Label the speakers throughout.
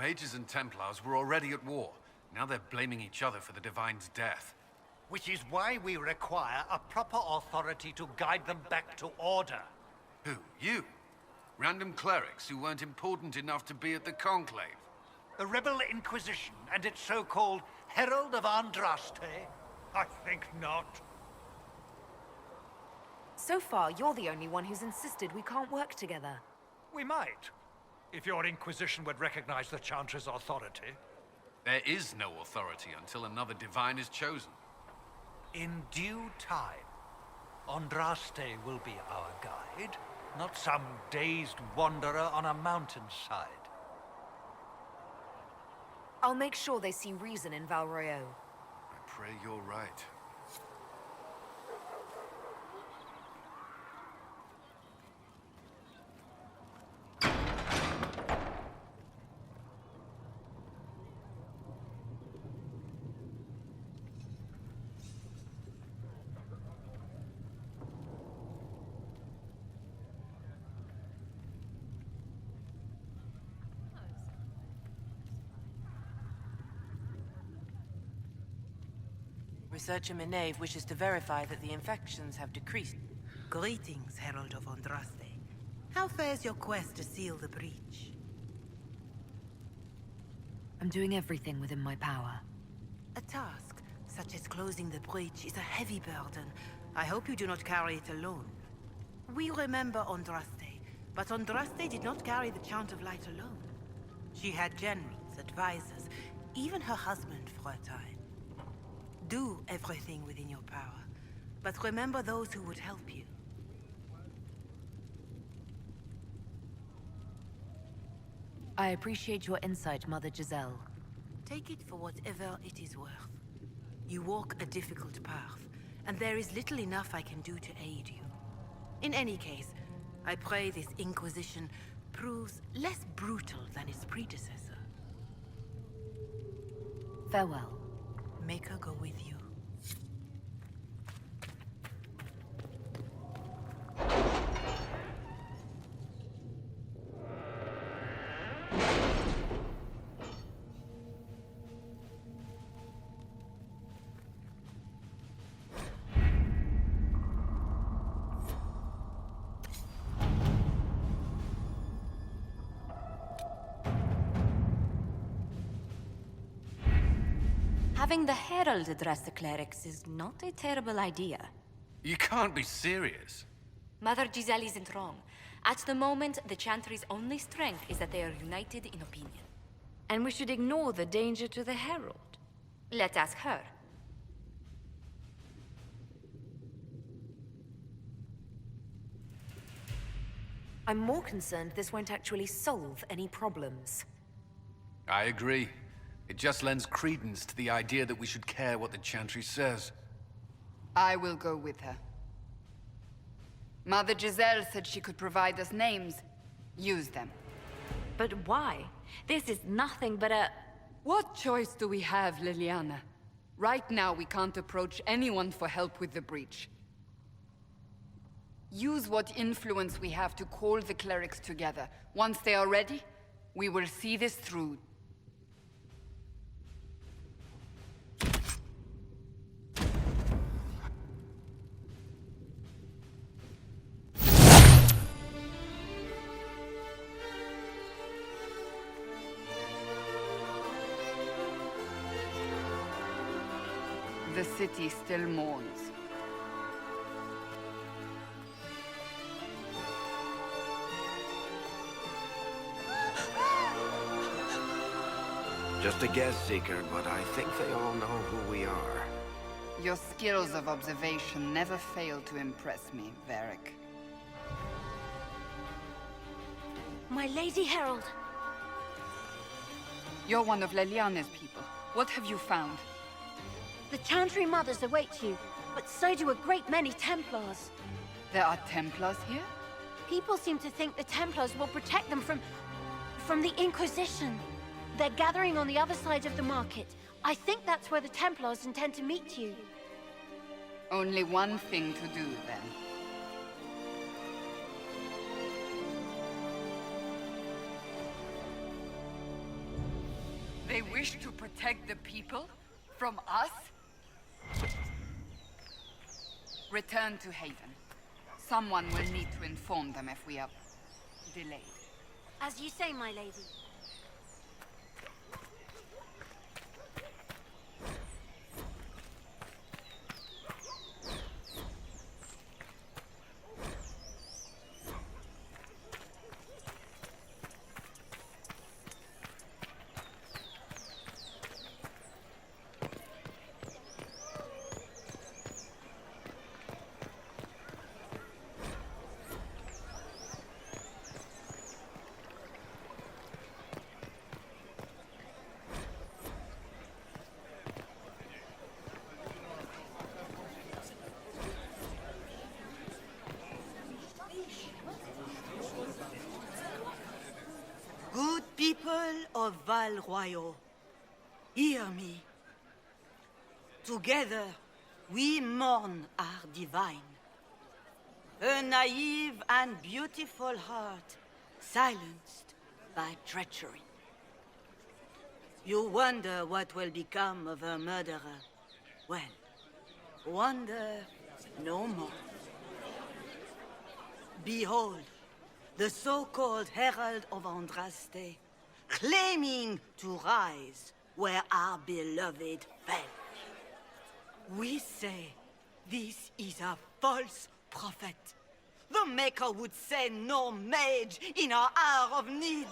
Speaker 1: Mages and Templars were already at war. Now they're blaming each other for the Divine's death.
Speaker 2: Which is why we require a proper authority to guide them back to order.
Speaker 1: Who? You? Random clerics who weren't important enough to be at the Conclave?
Speaker 2: The Rebel Inquisition and its so-called Herald of Andraste? I think not.
Speaker 3: So far, you're the only one who's insisted we can't work together.
Speaker 2: We might, if your Inquisition would recognize the Chantry's authority.
Speaker 1: There is no authority until another Divine is chosen.
Speaker 2: In due time, Andraste will be our guide, not some dazed wanderer on a mountainside.
Speaker 3: I'll make sure they see reason in Val Royeaux.
Speaker 1: I pray you're right.
Speaker 4: Researcher Menave wishes to verify that the infections have decreased.
Speaker 5: Greetings, Herald of Andraste. How fares your quest to seal the breach?
Speaker 3: I'm doing everything within my power.
Speaker 5: A task, such as closing the breach, is a heavy burden. I hope you do not carry it alone. We remember Andraste, but Andraste did not carry the Chant of Light alone. She had generals, advisors, even her husband for a time. Do everything within your power, but remember those who would help you.
Speaker 3: I appreciate your insight, Mother Giselle.
Speaker 5: Take it for whatever it is worth. You walk a difficult path, and there is little enough I can do to aid you. In any case, I pray this Inquisition proves less brutal than its predecessor.
Speaker 3: Farewell.
Speaker 5: Make her go with you.
Speaker 6: Having the Herald address the clerics is not a terrible idea.
Speaker 1: You can't be serious.
Speaker 6: Mother Giselle isn't wrong. At the moment, the Chantry's only strength is that they are united in opinion.
Speaker 3: And we should ignore the danger to the Herald.
Speaker 6: Let's ask her.
Speaker 3: I'm more concerned this won't actually solve any problems.
Speaker 1: I agree. It just lends credence to the idea that we should care what the Chantry says.
Speaker 7: I will go with her. Mother Giselle said she could provide us names. Use them.
Speaker 6: But why? This is nothing but a...
Speaker 7: What choice do we have, Liliana? Right now, we can't approach anyone for help with the breach. Use what influence we have to call the clerics together. Once they are ready, we will see this through. The city still mourns.
Speaker 8: Just a guess, Seeker, but I think they all know who we are.
Speaker 7: Your skills of observation never fail to impress me, Varric.
Speaker 6: My Lady Herald.
Speaker 7: You're one of Leliana's people. What have you found?
Speaker 9: The Chantry Mothers await you, but so do a great many Templars.
Speaker 7: There are Templars here?
Speaker 9: People seem to think the Templars will protect them from the Inquisition. They're gathering on the other side of the market. I think that's where the Templars intend to meet you.
Speaker 7: Only one thing to do, then. wish to protect the people from us? Return to Haven. Someone will need to inform them if we are delayed.
Speaker 9: As you say, my lady.
Speaker 5: Good people of Val Royal, hear me. Together, we mourn our divine. A naive and beautiful heart, silenced by treachery. You wonder what will become of a murderer. Well, wonder no more. Behold, the so-called Herald of Andraste, claiming to rise where our beloved fell. We say this is a false prophet. The Maker would send no mage in our hour of need.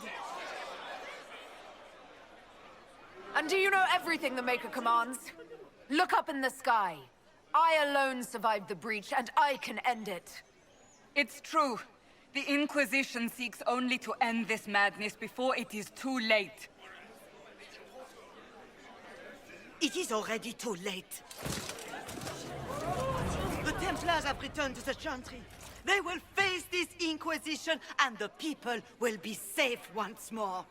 Speaker 3: And do you know everything the Maker commands? Look up in the sky. I alone survived the breach, and I can end it.
Speaker 7: It's true. The Inquisition seeks only to end this madness before it is too late.
Speaker 5: It is already too late. The Templars have returned to the Chantry. They will face this Inquisition, and the people will be safe once more.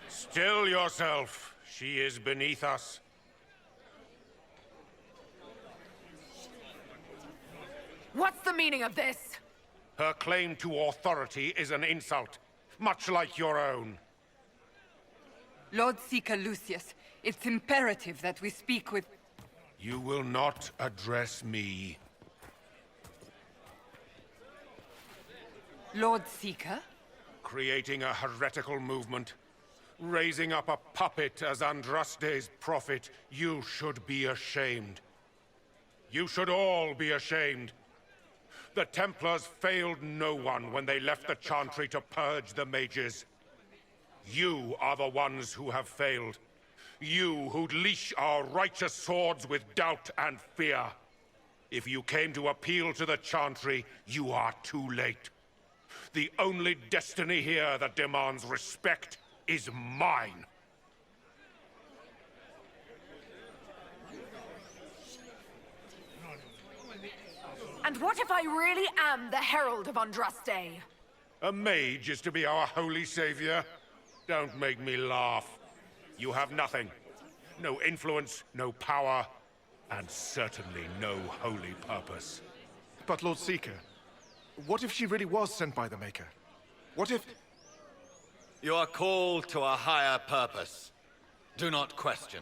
Speaker 10: Still yourself. She is beneath us.
Speaker 3: What's the meaning of this?
Speaker 10: Her claim to authority is an insult, much like your own.
Speaker 7: Lord Seeker Lucius, it's imperative that we speak with...
Speaker 10: You will not address me.
Speaker 7: Lord Seeker?
Speaker 10: Creating a heretical movement. Raising up a puppet as Andraste's prophet, you should be ashamed. You should all be ashamed. The Templars failed no one when they left the Chantry to purge the mages. You are the ones who have failed. You who'd leash our righteous swords with doubt and fear. If you came to appeal to the Chantry, you are too late. The only destiny here that demands respect is mine.
Speaker 3: And what if I really am the Herald of Andraste?
Speaker 10: A mage is to be our holy savior? Don't make me laugh. You have nothing. No influence, no power, and certainly no holy purpose.
Speaker 11: But Lord Seeker, what if she really was sent by the Maker? What if...
Speaker 12: You are called to a higher purpose. Do not question.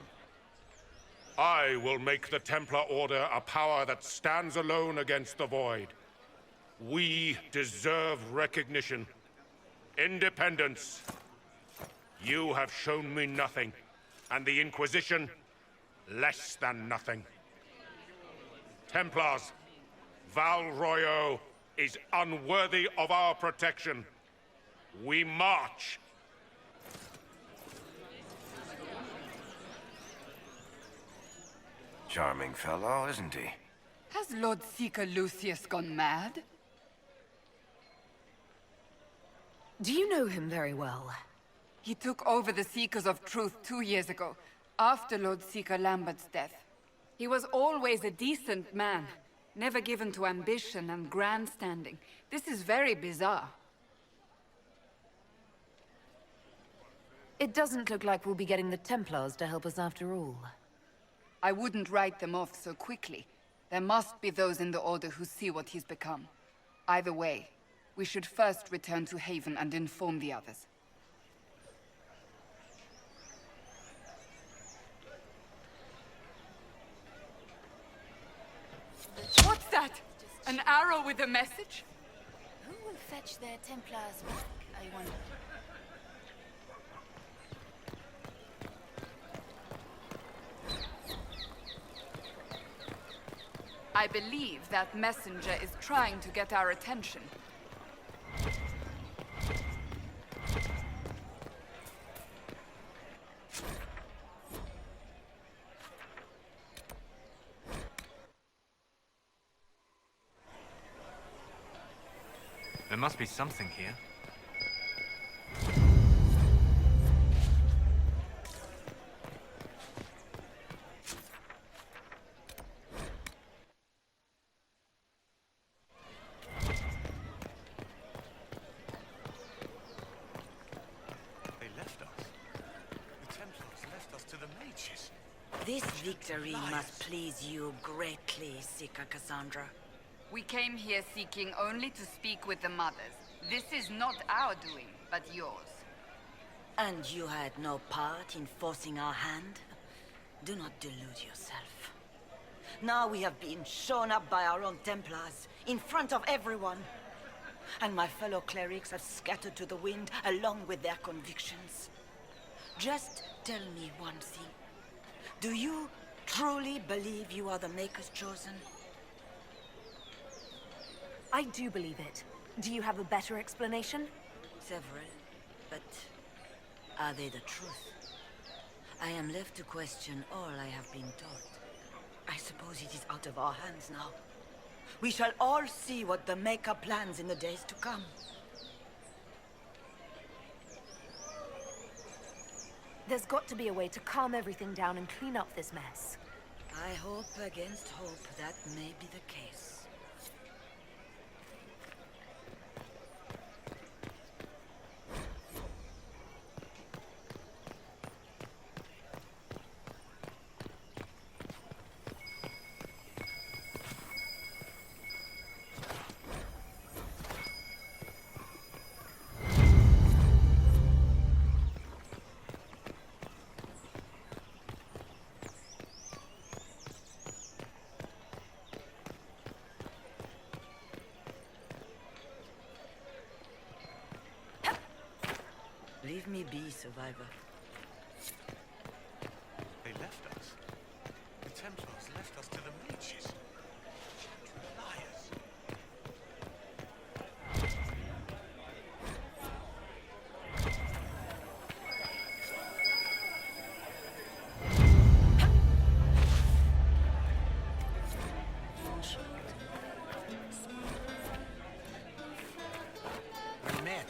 Speaker 10: I will make the Templar Order a power that stands alone against the Void. We deserve recognition. Independence. You have shown me nothing, and the Inquisition, less than nothing. Templars, Val Royal is unworthy of our protection. We march.
Speaker 8: Charming fellow, isn't he?
Speaker 7: Has Lord Seeker Lucius gone mad?
Speaker 3: Do you know him very well?
Speaker 7: He took over the Seekers of Truth 2 years ago, after Lord Seeker Lambert's death. He was always a decent man, never given to ambition and grandstanding. This is very bizarre.
Speaker 3: It doesn't look like we'll be getting the Templars to help us after all.
Speaker 7: I wouldn't write them off so quickly. There must be those in the Order who see what he's become. Either way, we should first return to Haven and inform the others. What's that? An arrow with a message?
Speaker 9: Who will fetch their Templars back, I wonder?
Speaker 7: I believe that messenger is trying to get our attention.
Speaker 13: There must be something here.
Speaker 11: They left us. The Templars left us to the mages.
Speaker 14: This victory must please you greatly, Seeker Cassandra.
Speaker 7: We came here seeking only to speak with the mothers. This is not our doing, but yours.
Speaker 14: And you had no part in forcing our hand? Do not delude yourself. Now we have been shown up by our own Templars, in front of everyone. And my fellow clerics have scattered to the wind along with their convictions. Just tell me one thing. Do you truly believe you are the Maker's chosen?
Speaker 3: I do believe it. Do you have a better explanation?
Speaker 14: Several, but are they the truth? I am left to question all I have been taught. I suppose it is out of our hands now. We shall all see what the Maker plans in the days to come.
Speaker 3: There's got to be a way to calm everything down and clean up this mess.
Speaker 14: I hope against hope that may be the case. Leave me be, survivor.
Speaker 11: They left us. The Templars left us to the mages. Liars.
Speaker 2: We met.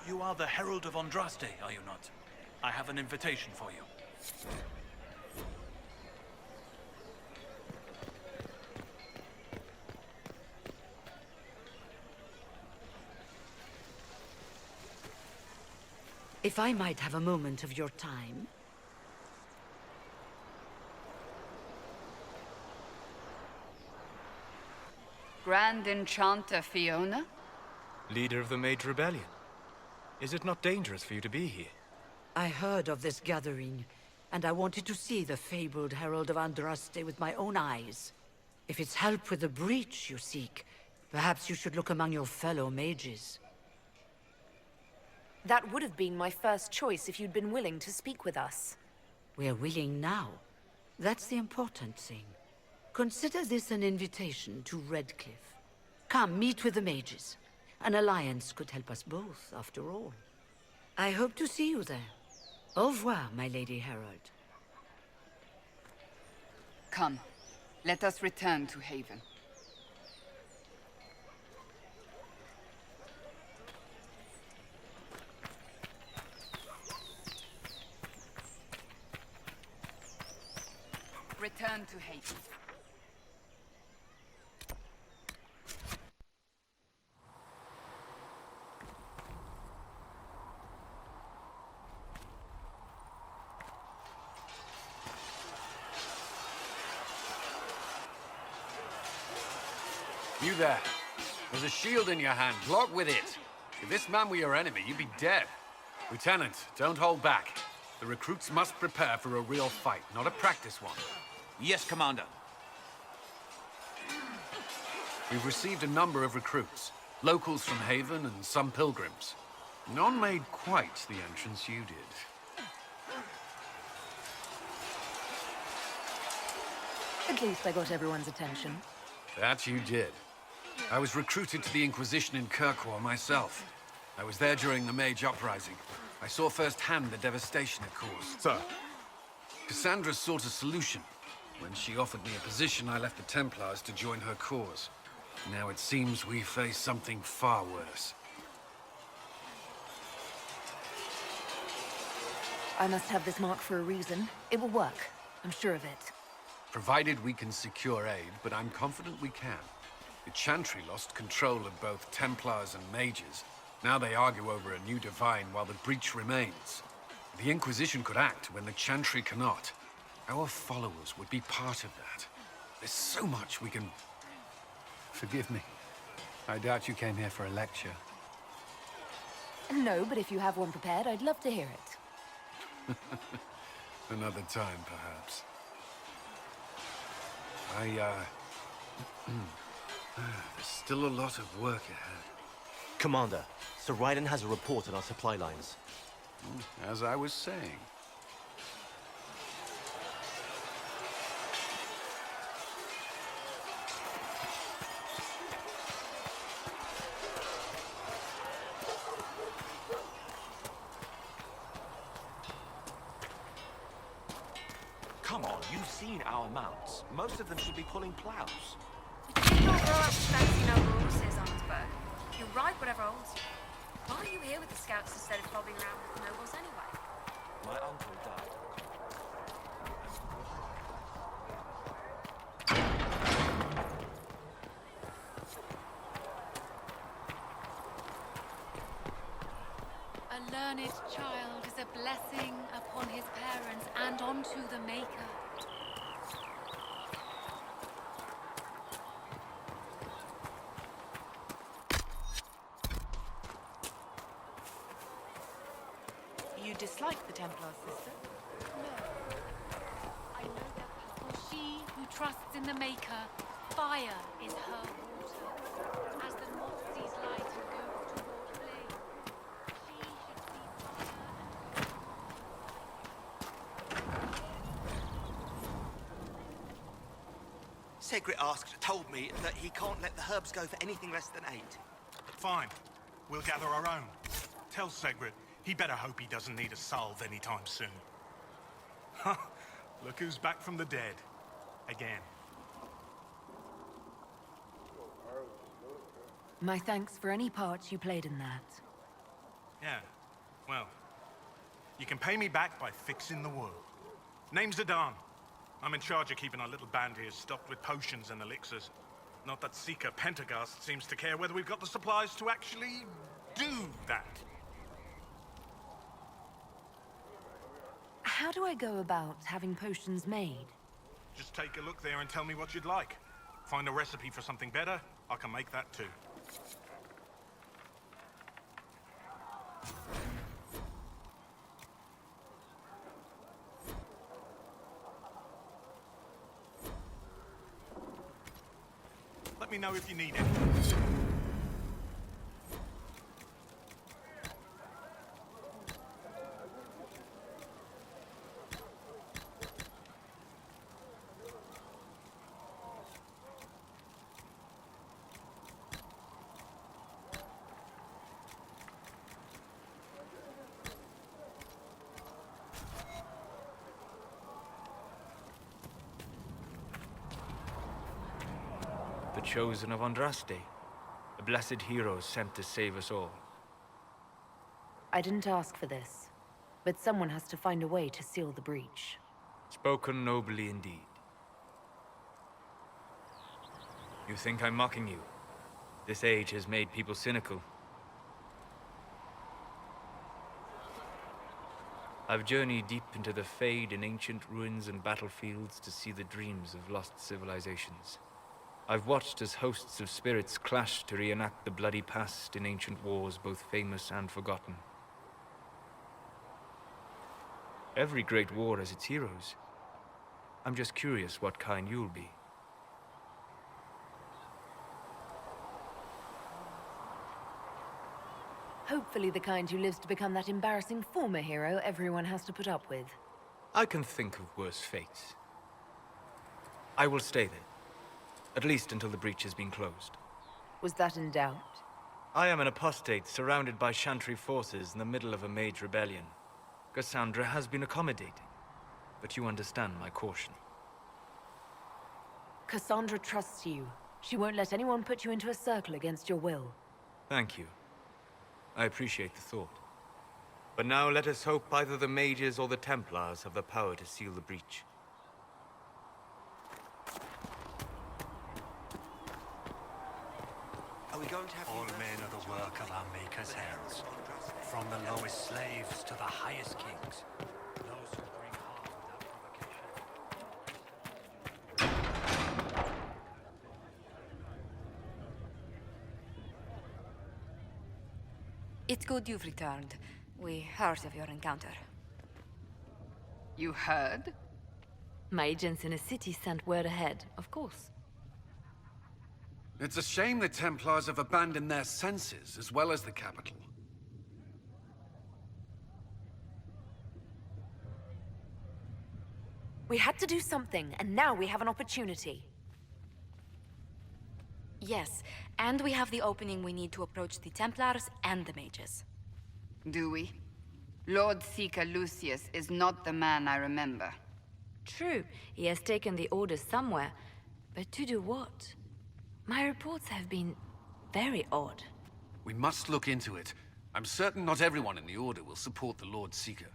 Speaker 2: You are the Herald of Andraste, are you not? I have an invitation for you.
Speaker 14: If I might have a moment of your time.
Speaker 7: Grand Enchanter Fiona?
Speaker 13: Leader of the Mage Rebellion. Is it not dangerous for you to be here?
Speaker 14: I heard of this gathering, and I wanted to see the fabled Herald of Andraste with my own eyes. If it's help with the breach you seek, perhaps you should look among your fellow mages.
Speaker 3: That would have been my first choice if you'd been willing to speak with us.
Speaker 14: We're willing now. That's the important thing. Consider this an invitation to Redcliffe. Come, meet with the mages. An alliance could help us both, after all. I hope to see you there. Au revoir, my Lady Herald.
Speaker 7: Come, let us return to Haven. Return to Haven.
Speaker 1: You there. There's a shield in your hand. Block with it. If this man were your enemy, you'd be dead. Lieutenant, don't hold back. The recruits must prepare for a real fight, not a practice one.
Speaker 15: Yes, Commander.
Speaker 1: We've received a number of recruits. Locals from Haven and some pilgrims. None made quite the entrance you did.
Speaker 3: At least I got everyone's attention.
Speaker 1: That you did. I was recruited to the Inquisition in Kirkwall myself. I was there during the Mage Uprising. I saw firsthand the devastation it caused.
Speaker 10: Sir.
Speaker 1: Cassandra sought a solution. When she offered me a position, I left the Templars to join her cause. Now it seems we face something far worse.
Speaker 3: I must have this mark for a reason. It will work. I'm sure of it.
Speaker 1: Provided we can secure aid, but I'm confident we can. The Chantry lost control of both Templars and Mages. Now they argue over a new divine while the breach remains. The Inquisition could act when the Chantry cannot. Our followers would be part of that. There's so much we can... Forgive me. I doubt you came here for a lecture.
Speaker 3: No, but if you have one prepared, I'd love to hear it.
Speaker 1: Another time, perhaps. There's still a lot of work ahead.
Speaker 15: Commander, Sir Raiden has a report on our supply lines.
Speaker 1: As I was saying.
Speaker 11: Come on, you've seen our mounts. Most of them should be pulling plows.
Speaker 6: You don't grow up with fancy noble horses, Arnsberg. You ride whatever holds you. Why are you here with the scouts instead of fobbing around with the nobles anyway?
Speaker 11: My uncle died.
Speaker 7: A learned child is a blessing upon his parents and onto the Maker.
Speaker 4: You dislike the Templars, sister?
Speaker 7: I know that for she who trusts in the Maker, fire is her water. As the moth sees light and goes toward flame, she should see fire and...
Speaker 11: Segret told me that he can't let the herbs go for anything less than 8.
Speaker 16: Fine. We'll gather our own. Tell Segret he better hope he doesn't need a salve anytime soon. Look who's back from the dead. Again.
Speaker 3: My thanks for any part you played in that.
Speaker 16: Yeah, well, you can pay me back by fixing the world. Name's Adan. I'm in charge of keeping our little band here stocked with potions and elixirs. Not that Seeker Pentagast seems to care whether we've got the supplies to actually do that.
Speaker 3: How do I go about having potions made?
Speaker 16: Just take a look there and tell me what you'd like. Find a recipe for something better, I can make that too. Let me know if you need anything.
Speaker 13: chosen of Andraste, a blessed hero sent to save us all.
Speaker 3: I didn't ask for this, but someone has to find a way to seal the breach.
Speaker 13: Spoken nobly indeed. You think I'm mocking you? This age has made people cynical. I've journeyed deep into the Fade in ancient ruins and battlefields to see the dreams of lost civilizations. I've watched as hosts of spirits clash to reenact the bloody past in ancient wars, both famous and forgotten. Every great war has its heroes. I'm just curious what kind you'll be.
Speaker 3: Hopefully the kind who lives to become that embarrassing former hero everyone has to put up with.
Speaker 13: I can think of worse fates. I will stay there. At least until the breach has been closed.
Speaker 3: Was that in doubt?
Speaker 13: I am an apostate surrounded by Chantry forces in the middle of a mage rebellion. Cassandra has been accommodating, but you understand my caution.
Speaker 3: Cassandra trusts you. She won't let anyone put you into a circle against your will.
Speaker 13: Thank you. I appreciate the thought. But now let us hope either the mages or the Templars have the power to seal the breach.
Speaker 2: Are we going to have all men are the work of our Maker's hands, from the lowest slaves to the highest kings. Those who bring harm without provocation.
Speaker 17: It's good you've returned. We heard of your encounter.
Speaker 7: You heard?
Speaker 3: My agents in a city sent word ahead, of course.
Speaker 1: It's a shame the Templars have abandoned their senses, as well as the capital.
Speaker 3: We had to do something, and now we have an opportunity.
Speaker 17: Yes, and we have the opening we need to approach the Templars and the mages.
Speaker 7: Do we? Lord Seeker Lucius is not the man I remember.
Speaker 3: True, he has taken the orders somewhere, but to do what? My reports have been very odd.
Speaker 1: We must look into it. I'm certain not everyone in the Order will support the Lord Seeker.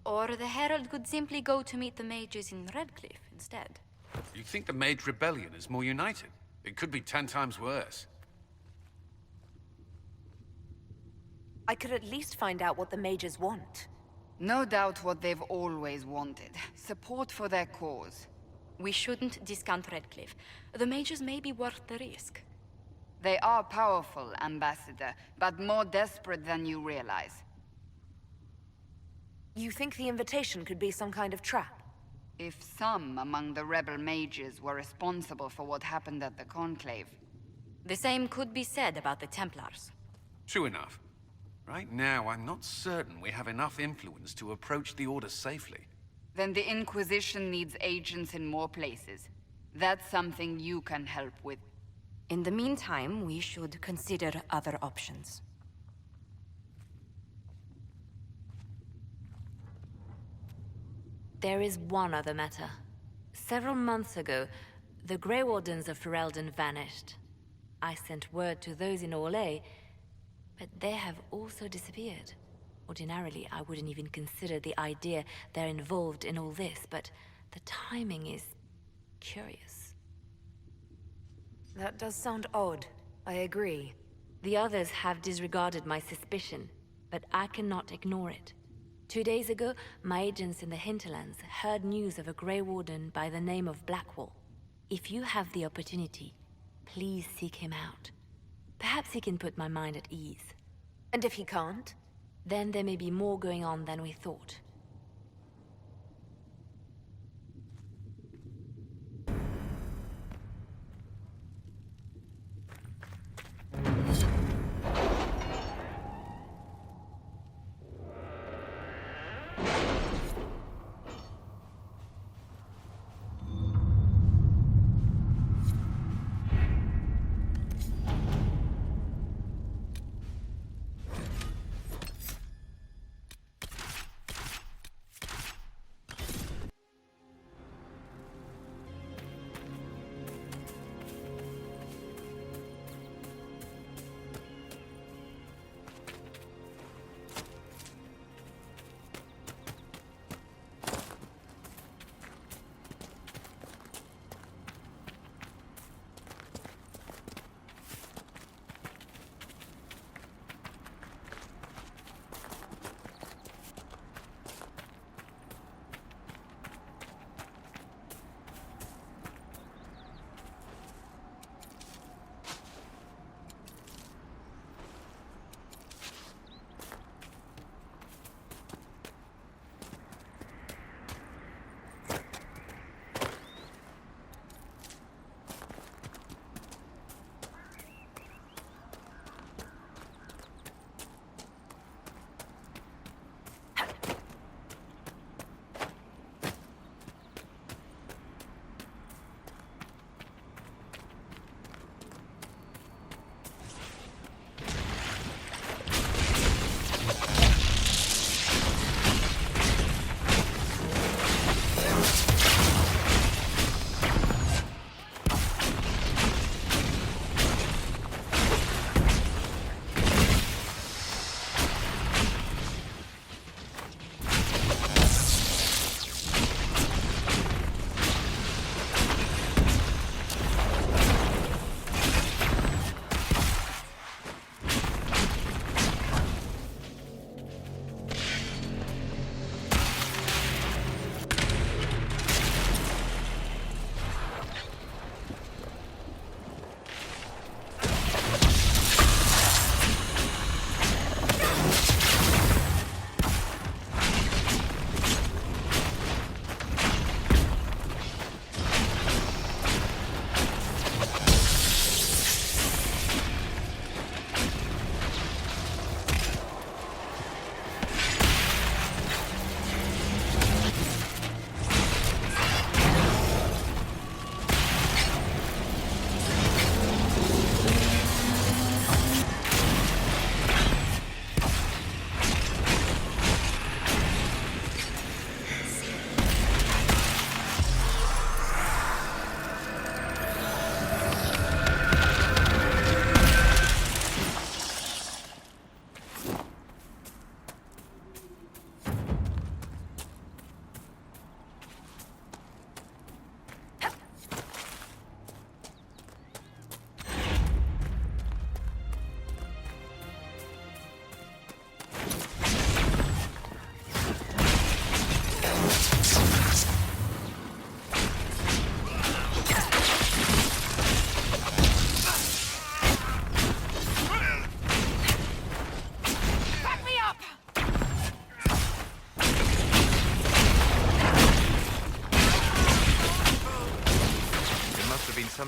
Speaker 17: Or the Herald could simply go to meet the mages in Redcliffe instead.
Speaker 1: You think the Mage Rebellion is more united? It could be 10 times worse.
Speaker 3: I could at least find out what the mages want.
Speaker 7: No doubt what they've always wanted. Support for their cause.
Speaker 17: We shouldn't discount Redcliffe. The mages may be worth the risk.
Speaker 7: They are powerful, Ambassador, but more desperate than you realize.
Speaker 3: You think the invitation could be some kind of trap?
Speaker 7: If some among the rebel mages were responsible for what happened at the Conclave.
Speaker 17: The same could be said about the Templars.
Speaker 1: True enough. Right now, I'm not certain we have enough influence to approach the Order safely.
Speaker 7: Then the Inquisition needs agents in more places. That's something you can help with.
Speaker 17: In the meantime, we should consider other options.
Speaker 3: There is one other matter. Several months ago, the Grey Wardens of Ferelden vanished. I sent word to those in Orlais, but they have also disappeared. Ordinarily, I wouldn't even consider the idea they're involved in all this, but the timing is curious. That does sound odd. I agree. The others have disregarded my suspicion, but I cannot ignore it. 2 days ago, my agents in the hinterlands heard news of a Grey Warden by the name of Blackwall. If you have the opportunity, please seek him out. Perhaps he can put my mind at ease. And if he can't? Then there may be more going on than we thought.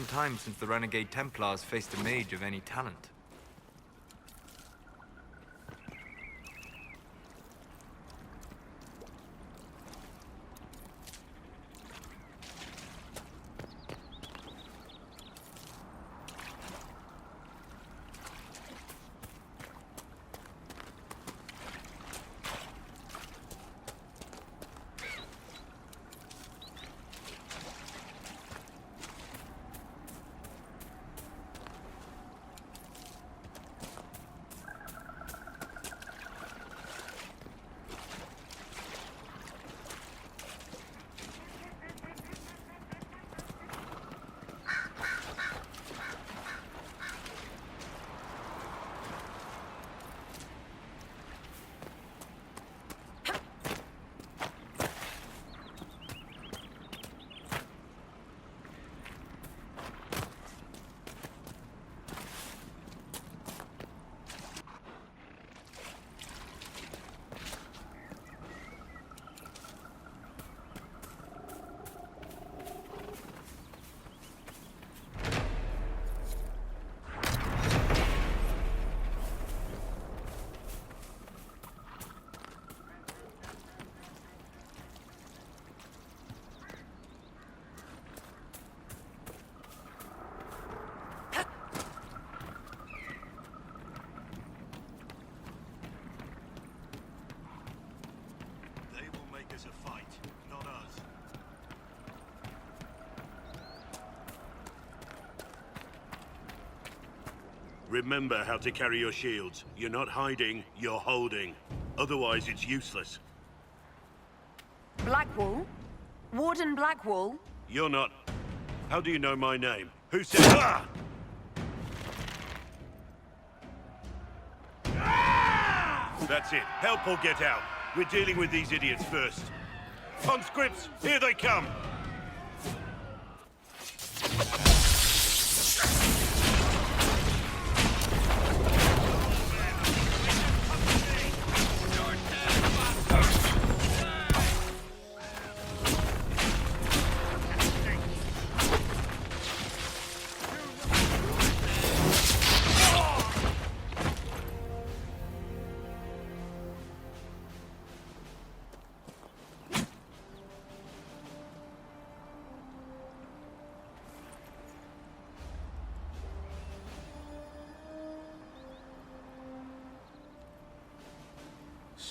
Speaker 13: some time since the renegade Templars faced a mage of any talent.
Speaker 11: It's a fight, not us. Remember how to carry your shields. You're not hiding, you're holding. Otherwise, it's useless.
Speaker 18: Blackwall? Warden Blackwall?
Speaker 11: You're not... How do you know my name? Who said... Ah! That's it. Help or get out. We're dealing with these idiots first. Conscripts, here they come!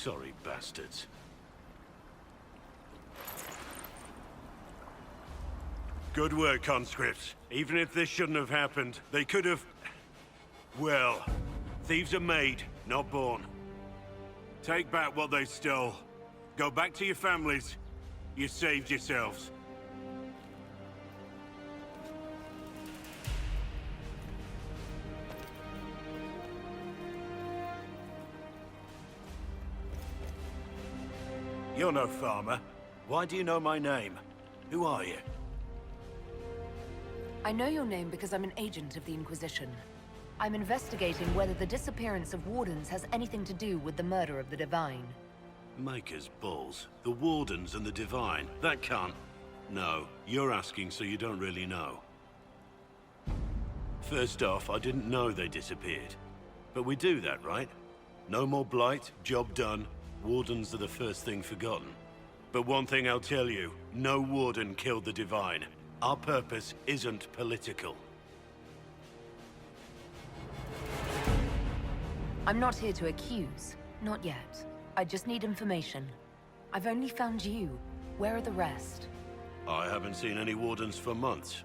Speaker 11: Sorry, bastards. Good work, conscripts. Even if this shouldn't have happened, they could have... Well, thieves are made, not born. Take back what they stole. Go back to your families. You saved yourselves. You're no farmer. Why do you know my name? Who are you?
Speaker 18: I know your name because I'm an agent of the Inquisition. I'm investigating whether the disappearance of Wardens has anything to do with the murder of the Divine.
Speaker 11: Maker's balls. The Wardens and the Divine. That can't... No, you're asking so you don't really know. First off, I didn't know they disappeared. But we do that, right? No more blight, job done. Wardens are the first thing forgotten. But one thing I'll tell you, no Warden killed the Divine. Our purpose isn't political.
Speaker 18: I'm not here to accuse. Not yet. I just need information. I've only found you. Where are the rest?
Speaker 11: I haven't seen any Wardens for months.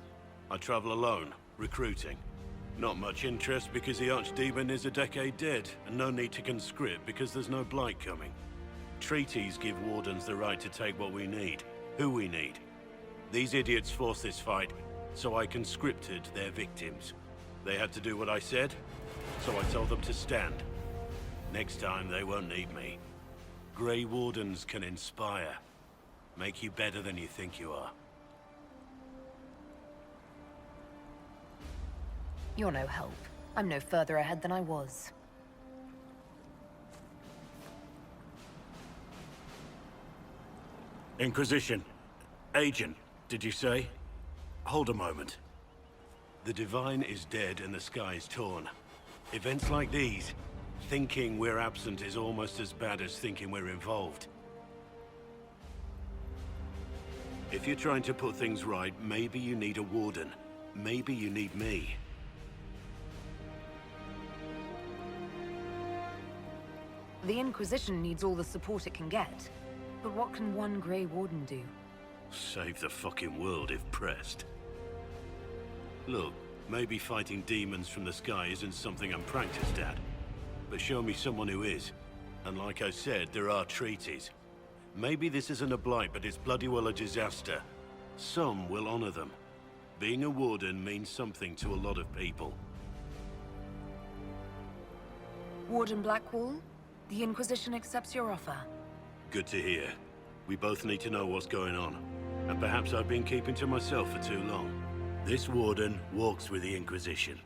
Speaker 11: I travel alone, recruiting. Not much interest because the Archdemon is a decade dead, and no need to conscript because there's no blight coming. Treaties give Wardens the right to take what we need, who we need. These idiots forced this fight, so I conscripted their victims. They had to do what I said, so I told them to stand. Next time, they won't need me. Grey Wardens can inspire. Make you better than you think you are.
Speaker 18: You're no help. I'm no further ahead than I was.
Speaker 11: Inquisition. Agent, did you say? Hold a moment. The Divine is dead and the sky is torn. Events like these, thinking we're absent is almost as bad as thinking we're involved. If you're trying to put things right, maybe you need a warden. Maybe you need me.
Speaker 18: The Inquisition needs all the support it can get. But what can one Grey Warden do?
Speaker 11: Save the fucking world if pressed. Look, maybe fighting demons from the sky isn't something I'm practiced at. But show me someone who is. And like I said, there are treaties. Maybe this isn't a blight, but it's bloody well a disaster. Some will honor them. Being a warden means something to a lot of people.
Speaker 18: Warden Blackwall, the Inquisition accepts your offer.
Speaker 11: Good to hear. We both need to know what's going on. And perhaps I've been keeping to myself for too long. This warden walks with the Inquisition.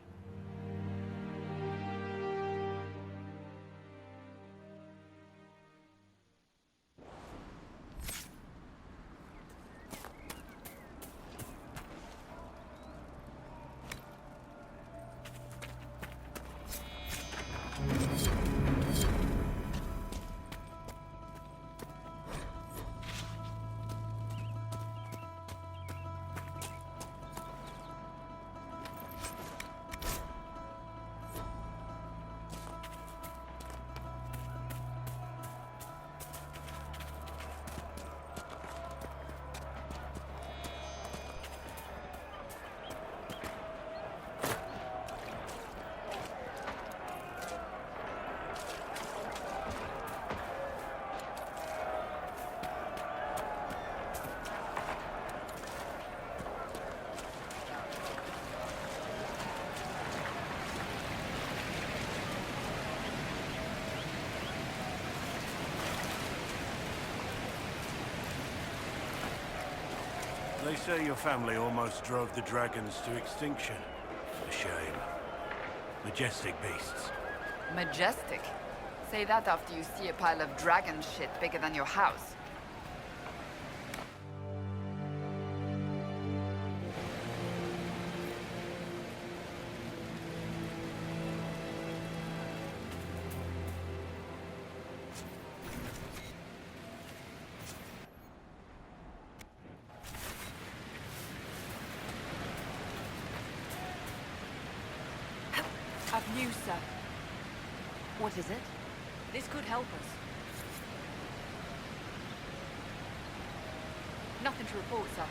Speaker 11: They say your family almost drove the dragons to extinction. A shame. Majestic beasts.
Speaker 7: Majestic? Say that after you see a pile of dragon shit bigger than your house.
Speaker 4: I've news, sir.
Speaker 18: What is it?
Speaker 4: This could help us. Nothing to report, sir.